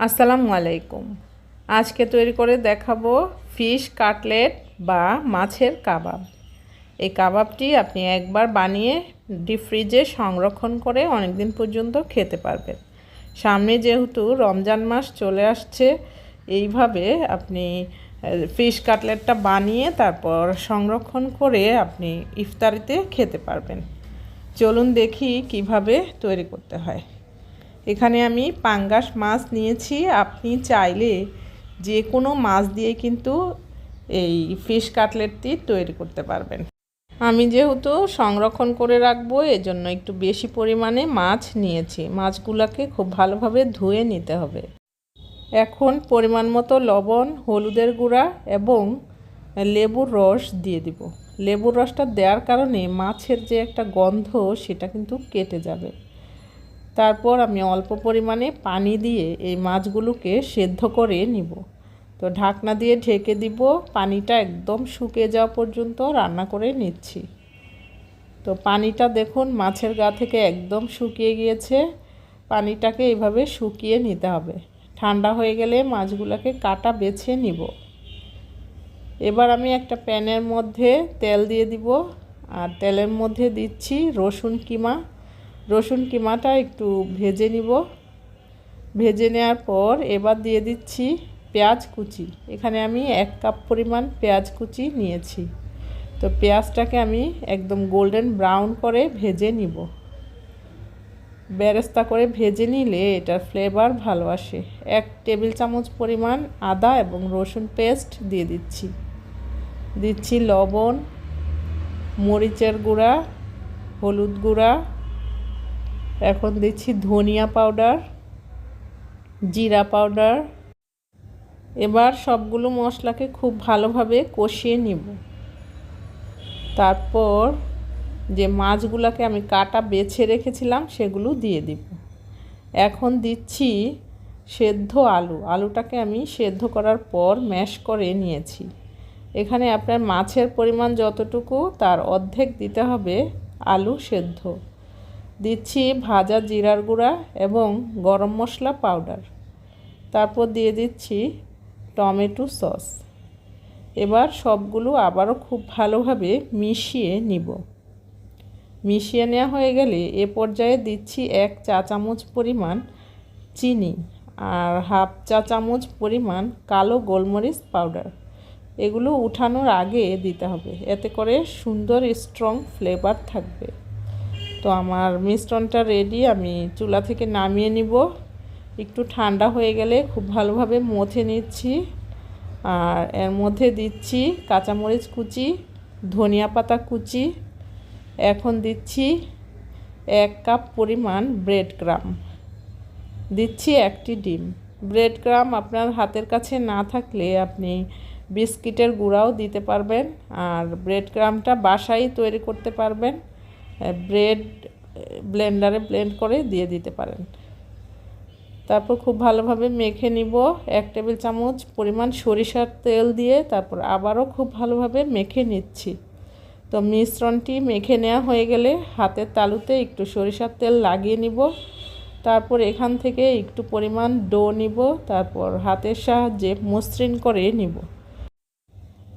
আসসালামু আলাইকুম। আজকে তৈরি করে দেখাবো ফিশ কাটলেট বা মাছের কাবাব। এই কাবাবটি আপনি একবার বানিয়ে ডিপ ফ্রিজে সংরক্ষণ করে অনেক দিন পর্যন্ত খেতে পারবেন। সামনে যেহেতু রমজান মাস চলে আসছে, এইভাবে আপনি ফিশ কাটলেটটা বানিয়ে তারপর সংরক্ষণ করে আপনি ইফতারিতে খেতে পারবেন। চলুন দেখি কিভাবে তৈরি করতে হয়। এখানে আমি পাঙ্গাস মাছ নিয়েছি। আপনি চাইলে যে কোনো মাছ দিয়ে কিন্তু এই ফিশ কাটলেটটি তৈরি করতে পারবেন। আমি যেহেতু সংরক্ষণ করে রাখবো, এজন্য একটু বেশি পরিমাণে মাছ নিয়েছি। মাছগুলোকে খুব ভালোভাবে ধুয়ে নিতে হবে। এখন পরিমাণ মতো লবণ, হলুদের গুঁড়া এবং লেবুর রস দিয়ে দিব। লেবুর রসটা দেওয়ার কারণে মাছের যে একটা গন্ধ, সেটা কিন্তু কেটে যাবে। তারপর আমি অল্প পরিমাণে পানি দিয়ে এই মাছগুলোকে সেদ্ধ করে নিব। তো ঢাকনা দিয়ে ঢেকে দিব। পানিটা একদম শুকিয়ে যাওয়া পর্যন্ত রান্না করে নিচ্ছি। তো পানিটা দেখুন মাছের গা থেকে একদম শুকিয়ে গিয়েছে। পানিটাকে এইভাবে শুকিয়ে নিতে হবে। ঠান্ডা হয়ে গেলে মাছগুলোকে কাটা বেছে নিব। এবার আমি একটা প্যানের মধ্যে তেল দিয়ে দিব, আর তেলের মধ্যে দিচ্ছি রসুন কিমা। রসুন কিমাটা একটু ভেজে নিব। ভেজে নেওয়ার পর এবার দিয়ে দিচ্ছি পেঁয়াজ কুচি। এখানে আমি 1 কাপ পরিমাণ পেঁয়াজ কুচি নিয়েছি। তো পেঁয়াজটাকে আমি একদম গোল্ডেন ব্রাউন করে ভেজে নিব। বেরেস্তা করে ভেজে নিলে এটার ফ্লেভার ভালো আসে। 1 টেবিল চামচ পরিমাণ আদা এবং রসুন পেস্ট দিয়ে দিচ্ছি লবণ, মরিচের গুঁড়া, হলুদ গুঁড়া, এখন দিচ্ছি ধনিয়া পাউডার, জিরা পাউডার। এবার সবগুলো মশলাকে খুব ভালোভাবে কষিয়ে নিব। তারপর যে মাছগুলোকে আমি কাটা বেছে রেখেছিলাম সেগুলো দিয়ে দিব। এখন দিচ্ছি সেদ্ধ আলুটাকে আমি সেদ্ধ করার পর ম্যাশ করে নিয়েছি। এখানে আপনার মাছের পরিমাণ যতটুকু তার অর্ধেক দিতে হবে আলু সেদ্ধ। দিচ্ছি ভাজা জিরার গুঁড়া এবং গরম মশলা পাউডার। তারপর দিয়ে দিচ্ছি টমেটো সস। এবার সবগুলো আবারও খুব ভালোভাবে মিশিয়ে নিব। মিশিয়ে নেওয়া হয়ে গেলে এ পর্যায়ে দিচ্ছি 1 চা চামচ পরিমাণ চিনি আর হাফ চা চামচ পরিমাণ কালো গোলমরিচ পাউডার। এগুলো উঠানোর আগে দিতে হবে, এতে করে সুন্দর স্ট্রং ফ্লেভার থাকবে। তো আমার মিশ্রণটা রেডি। আমি চুলা থেকে নামিয়ে নিব। একটু ঠান্ডা হয়ে গেলে খুব ভালোভাবে মথে নিচ্ছি। আর এর মধ্যে দিচ্ছি কাঁচামরিচ কুচি, ধনিয়া পাতা কুচি। এখন দিচ্ছি 1 কাপ পরিমাণ ব্রেড ক্রাম। দিচ্ছি 1টি ডিম। ব্রেড ক্রাম আপনার হাতের কাছে না থাকলে আপনি বিস্কিটের গুঁড়াও দিতে পারবেন, আর ব্রেড ক্রামটা বাসায় তৈরি করতে পারবেন। ব্রেড ব্লেন্ডারে ব্লেন্ড করে দিয়ে দিতে পারেন। তারপর খুব ভালোভাবে মেখে নিব। 1 টেবিল চামচ পরিমাণ সরিষার তেল দিয়ে তারপর আবারও খুব ভালোভাবে মেখে নিচ্ছি। তো মিশ্রণটি মেখে নেওয়া হয়ে গেলে হাতের তালুতে একটু সরিষার তেল লাগিয়ে নিব। তারপর এখান থেকে একটু পরিমাণ ডো নিব, তারপর হাতের সাহায্যে মসৃণ করে নিব।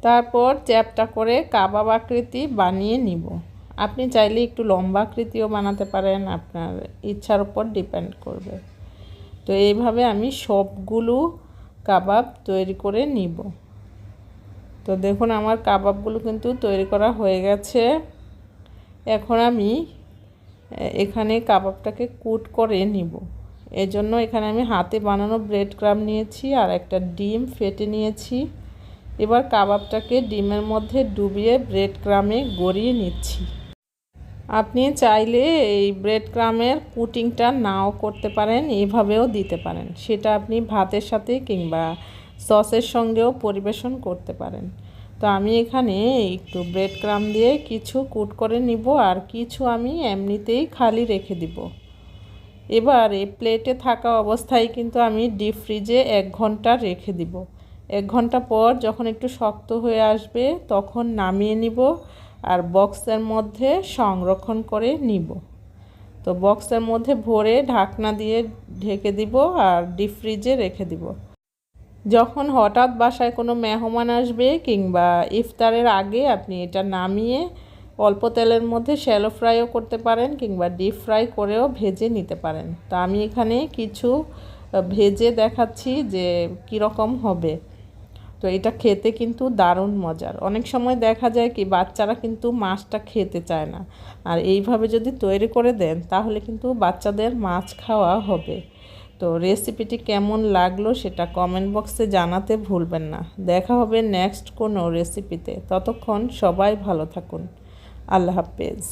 তারপর চ্যাপ্টা করে কাবাব আকৃতি বানিয়ে নিব। আপনি চাইলে একটু লম্বা আকৃতিও বানাতে পারেন, আপনার ইচ্ছার উপর ডিপেন্ড করবে। তো এইভাবে আমি সবগুলো কাবাব তৈরি করে নিব। তো দেখুন আমার কাবাবগুলো কিন্তু তৈরি করা হয়ে গেছে। এখন আমি এখানে কাবাবটাকে কুট করে নিব। এজন্য এখানে আমি হাতে বানানো ব্রেড ক্রাম নিয়েছি আর একটা ডিম ফেটে নিয়েছি। এবার কাবাবটাকে ডিমের মধ্যে ডুবিয়ে ব্রেড ক্রামে গড়িয়ে নিচ্ছি। আপনি চাইলে এই ব্রেড ক্রামের পুটিংটা নাও করতে পারেন, এভাবেও দিতে পারেন। সেটা আপনি ভাতের সাথে কিংবা সসের সঙ্গেও পরিবেশন করতে পারেন। তো আমি এখানে একটু ব্রেড ক্রাম দিয়ে কিছু কুট করে নিব, আর কিছু আমি এমনিতেই খালি রেখে দিব। এবার এই প্লেটে থাকা অবস্থায় কিন্তু আমি ডিপ ফ্রিজে 1 ঘন্টা রেখে দিব। 1 ঘন্টা পর যখন একটু শক্ত হয়ে আসবে তখন নামিয়ে নিব আর বক্সের মধ্যে সংরক্ষণ করে নিব। তো বক্সের মধ্যে ভরে ঢাকনা দিয়ে ঢেকে দিব আর ডিপ ফ্রিজে রেখে দিব। যখন হঠাৎ বাসায় কোনো মেহমান আসবে কিংবা ইফতারের আগে আপনি এটা নামিয়ে অল্প তেলের মধ্যে শ্যালো ফ্রাইও করতে পারেন কিংবা ডিপ ফ্রাই করেও ভেজে নিতে পারেন। তো আমি এখানে কিছু ভেজে দেখাচ্ছি যে কীরকম হবে। তো এটা খেতে কিন্তু দারুণ মজার। অনেক সময় দেখা যায় কি বাচ্চারা কিন্তু মাছটা খেতে চায় না, আর এইভাবে যদি তৈরি করে দেন তাহলে কিন্তু বাচ্চাদের মাছ খাওয়া হবে। তো রেসিপিটি কেমন লাগলো সেটা কমেন্ট বক্সে জানাতে ভুলবেন না। দেখা হবে নেক্সট কোনো রেসিপিতে। ততক্ষণ সবাই ভালো থাকুন। আল্লাহ হাফেজ।